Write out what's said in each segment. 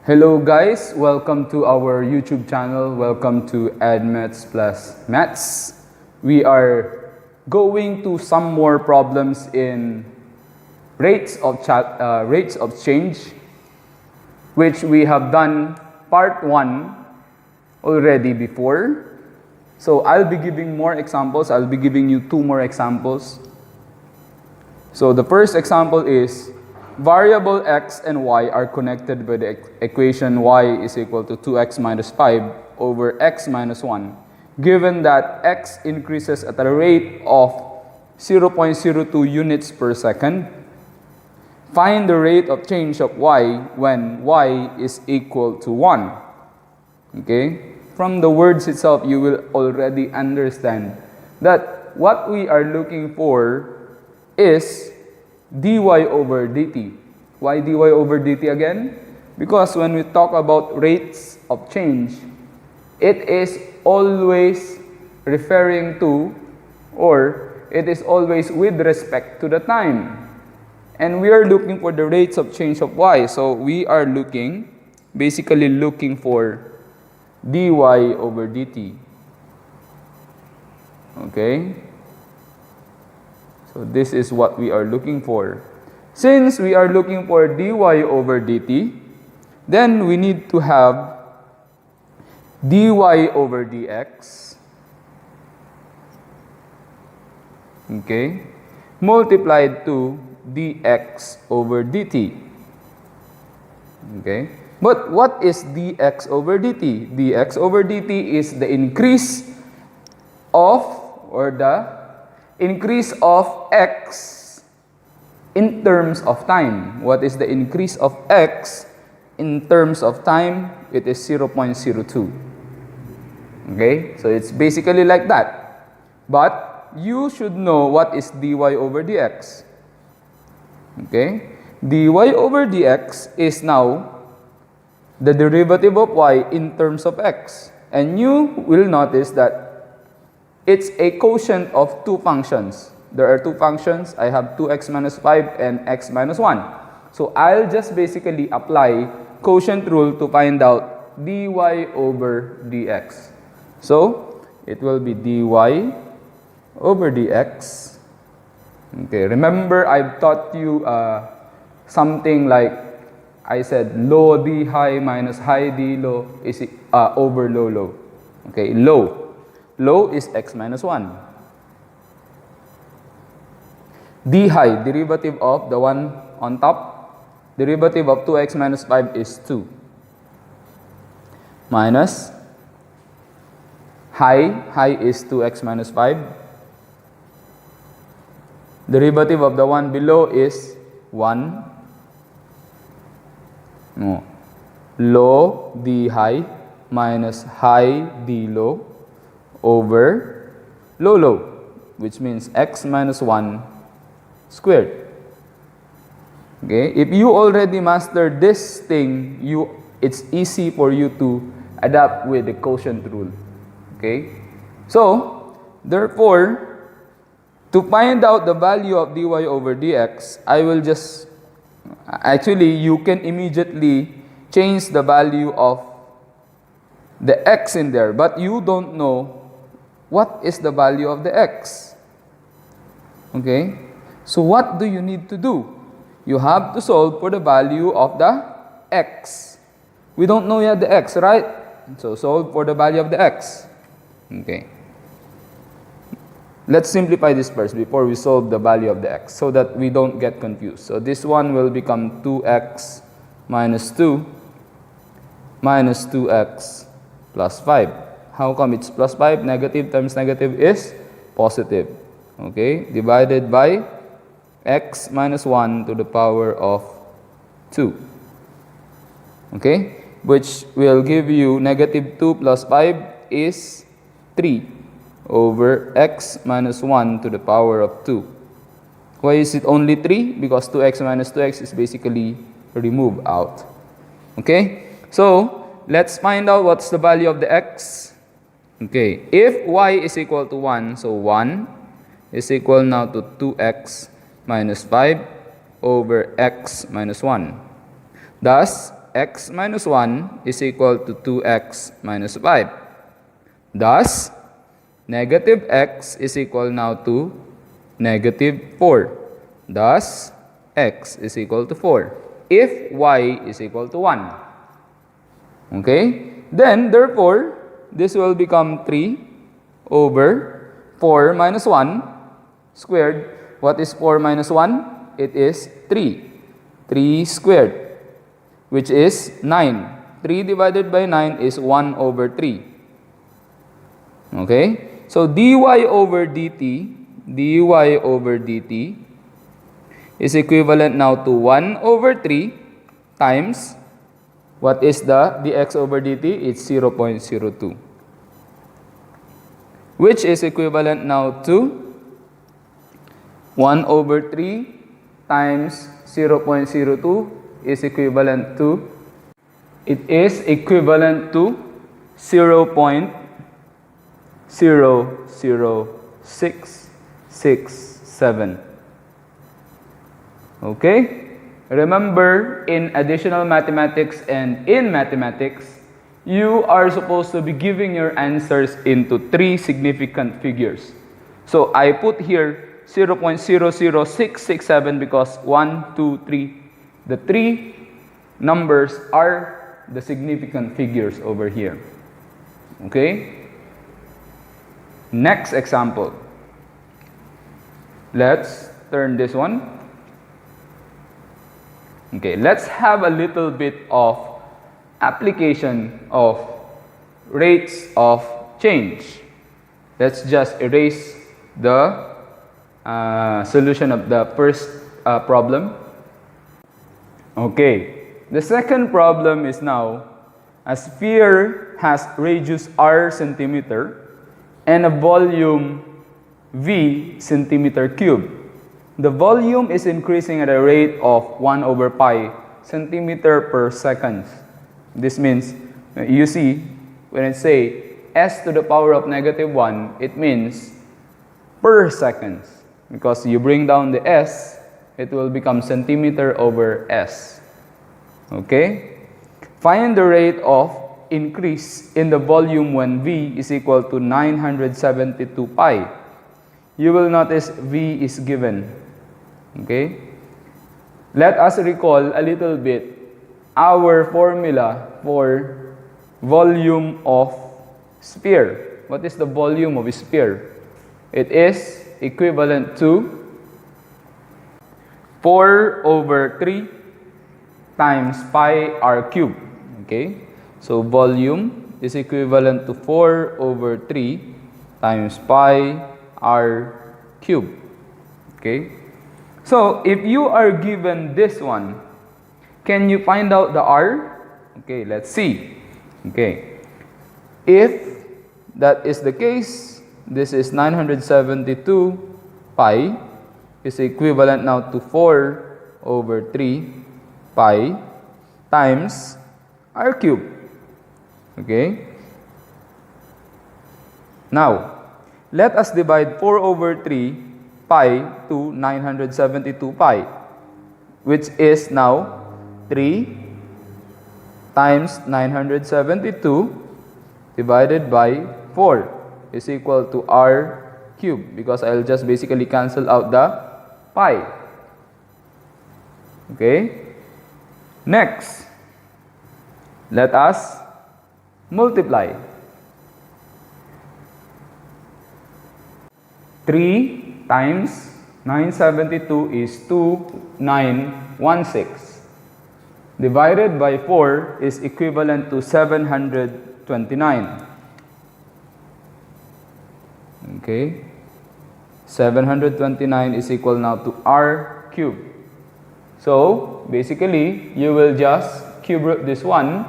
Hello guys, welcome to our YouTube channel. Welcome to AdMaths plus Maths. We are going to some more problems in rates of change, which we have done part 1 already before. So I'll be giving more examples. I'll be giving you 2 more examples. So the first example is variable x and y are connected by the equation y is equal to 2x minus 5 over x minus 1. Given that x increases at a rate of 0.02 units per second, find the rate of change of y when y is equal to 1. Okay? From the words itself, you will already understand that what we are looking for is dy over dt. Why dy over dt again? Because when we talk about rates of change, it is always referring to, or it is always with respect to the time. And we are looking for the rates of change of y. So we are basically looking for dy over dt. Okay? So this is what we are looking for. Since we are looking for dy over dt, then we need to have dy over dx, okay, multiplied to dx over dt. Okay? But what is dx over dt? Dx over dt is the increase of, or the increase of x in terms of time. What is the increase of x in terms of time? It is 0.02. Okay? So it's basically like that. But you should know what is dy over dx. Okay? dy over dx is now the derivative of y in terms of x. And you will notice that it's a quotient of 2 functions. There are 2 functions. I have 2x minus 5 and x minus 1. So I'll just basically apply quotient rule to find out dy over dx. So it will be dy over dx. Okay, remember I've taught you something like, I said low d high minus high d low is over low low. Okay, low. Low is x minus 1. D high, derivative of the one on top, derivative of 2x minus 5 is 2. Minus high is 2x minus 5. Derivative of the one below is 1. No. Low d high minus high d low over low low, which means x minus 1 squared. Okay, if you already mastered this thing, it's easy for you to adapt with the quotient rule. Okay, so therefore, to find out the value of dy over dx, I will just, actually you can immediately change the value of the x in there, but you don't know what is the value of the x. Okay? So what do you need to do? You have to solve for the value of the x. We don't know yet the x, right? So solve for the value of the x. Okay. Let's simplify this first before we solve the value of the x so that we don't get confused. So this one will become 2x minus 2 minus 2x plus 5. How come it's plus 5? Negative times negative is positive. Okay? Divided by x minus 1 to the power of 2. Okay? Which will give you negative 2 plus 5 is 3 over x minus 1 to the power of 2. Why is it only 3? Because 2x minus 2x is basically removed out. Okay? So, let's find out what's the value of the x. Okay, if y is equal to 1, so 1 is equal now to 2x minus 5 over x minus 1. Thus, x minus 1 is equal to 2x minus 5. Thus, negative x is equal now to negative 4. Thus, x is equal to 4 if y is equal to 1. Okay? Then, therefore, this will become 3 over 4 minus 1 squared. What is 4 minus 1? It is 3. 3 squared, which is 9. 3 divided by 9 is 1 over 3. Okay? So, dy over dt is equivalent now to 1 over 3 times, what is the dx over dt? It's 0.02. Which is equivalent now to 1 over 3 times 0.02 is equivalent to, it is equivalent to 0.00667. Okay? Remember, in additional mathematics and in mathematics, you are supposed to be giving your answers into 3 significant figures. So I put here 0.00667 because 1, 2, 3. The 3 numbers are the significant figures over here. Okay? Next example. Let's turn this one. Okay, let's have a little bit of application of rates of change. Let's just erase the solution of the first problem. Okay, the second problem is now a sphere has radius r centimeter and a volume v centimeter cube. The volume is increasing at a rate of 1 over pi centimeter per second. This means, you see, when I say s to the power of negative 1, it means per second. Because you bring down the s, it will become centimeter over s. Okay? Find the rate of increase in the volume when v is equal to 972 pi. You will notice v is given. Okay? Let us recall a little bit our formula for volume of sphere. What is the volume of a sphere? It is equivalent to 4 over 3 times pi r cube. Okay? So volume is equivalent to 4 over 3 times pi r cube. Okay? So, if you are given this one, can you find out the r? Okay, let's see. Okay. If that is the case, this is 972 pi is equivalent now to 4 over 3 pi times r cube. Okay. Now, let us divide 4 over 3 pi to 972 pi, which is now 3 times 972 divided by 4 is equal to r cube, because I'll just basically cancel out the pi. Okay? Next, let us multiply. 3 times 972 is 2916. Divided by 4 is equivalent to 729. Okay? 729 is equal now to r cube. So, basically, you will just cube root this one.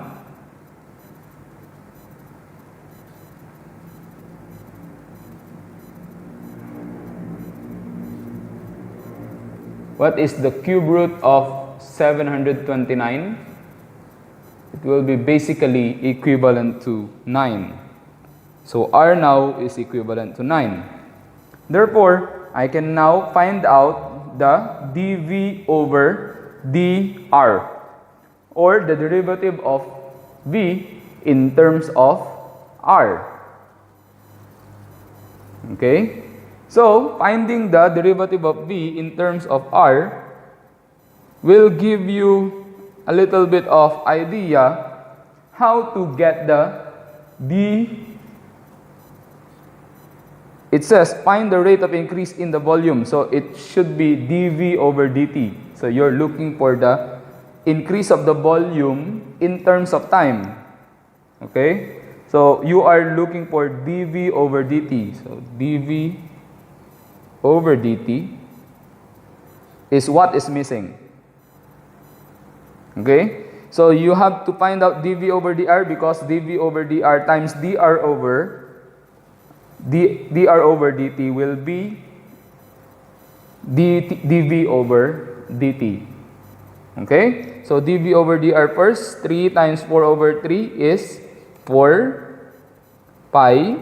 What is the cube root of 729? It will be basically equivalent to 9. So r now is equivalent to 9. Therefore, I can now find out the dv over dr, or the derivative of v in terms of r. Okay? So, finding the derivative of v in terms of r will give you a little bit of idea how to get the it says find the rate of increase in the volume. So it should be dv over dt. So you're looking for the increase of the volume in terms of time. Okay? So you are looking for dv over dt. So dv over dt is what is missing. Okay? So you have to find out dv over dr because dv over dr times dr over dt will be dv over dt. Okay? So dv over dr first, 3 times 4 over 3 is 4 pi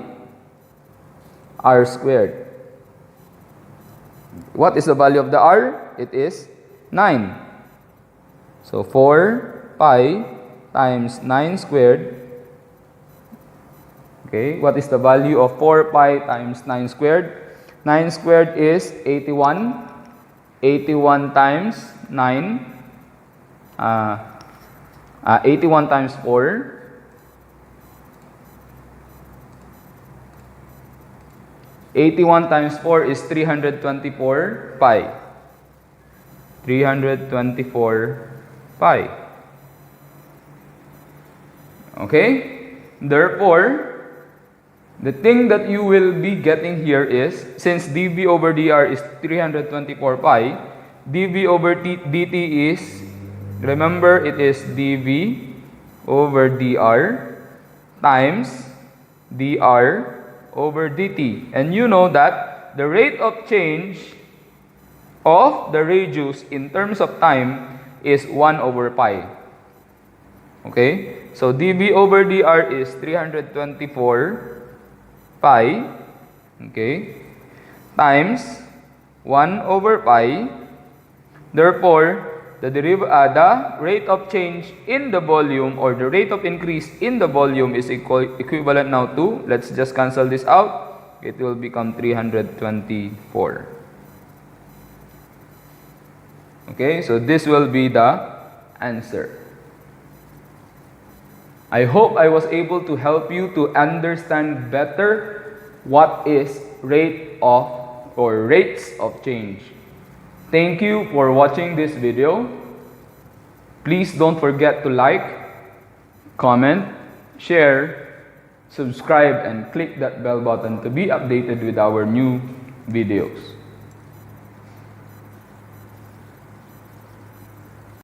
r squared. What is the value of the r? It is 9. So 4 pi times 9 squared. Okay, what is the value of 4 pi times 9 squared? 9 squared is 81. 81 times 9. 81 times 4. 81 times 4 is 324 pi. 324 pi. Okay? Therefore, the thing that you will be getting here is, since dv over dr is 324 pi, dv over dt is, remember it is dv over dr times dr over dt. And you know that the rate of change of the radius in terms of time is 1 over pi. Okay? So dv over dr is 324 pi, okay, times 1 over pi. Therefore, the rate of change in the volume or the rate of increase in the volume is equivalent now to, let's just cancel this out, it will become 324. Okay, so this will be the answer. I hope I was able to help you to understand better what is rate of or rates of change. Thank you for watching this video. Please don't forget to like, comment, share, subscribe, and click that bell button to be updated with our new videos.